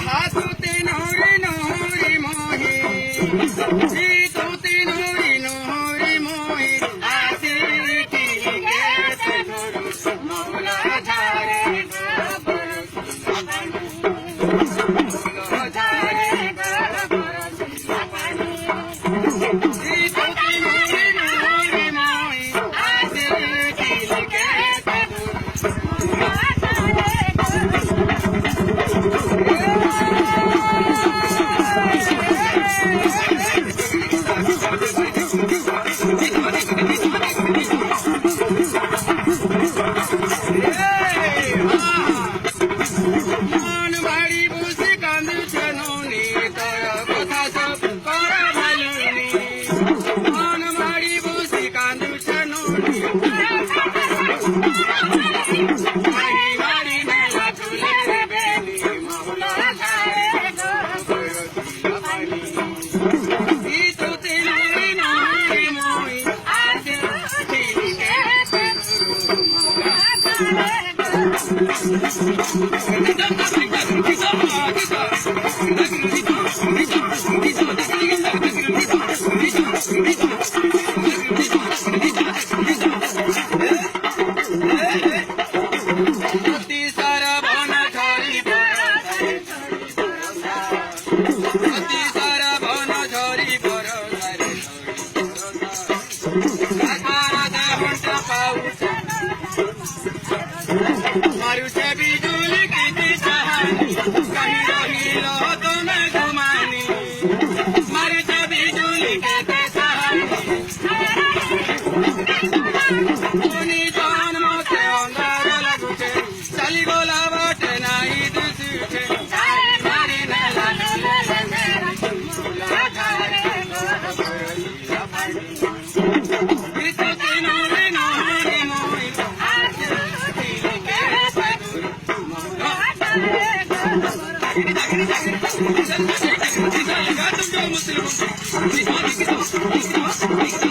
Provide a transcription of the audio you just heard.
হাতুতে নহরি নহরি মহি তুতে নহরি নহরি মহি আসি কি গেছে ধরু মৌলা ঝাড়ে मारुचे बिजुली की दिशानी कहीं रहिलो तुम्हें घुमानी मारुचे बिजुली की दिशानी उनी जान मोते अंधार लगुचे चली गोला बाटे नहीं दिसुचे मारी नला Muslim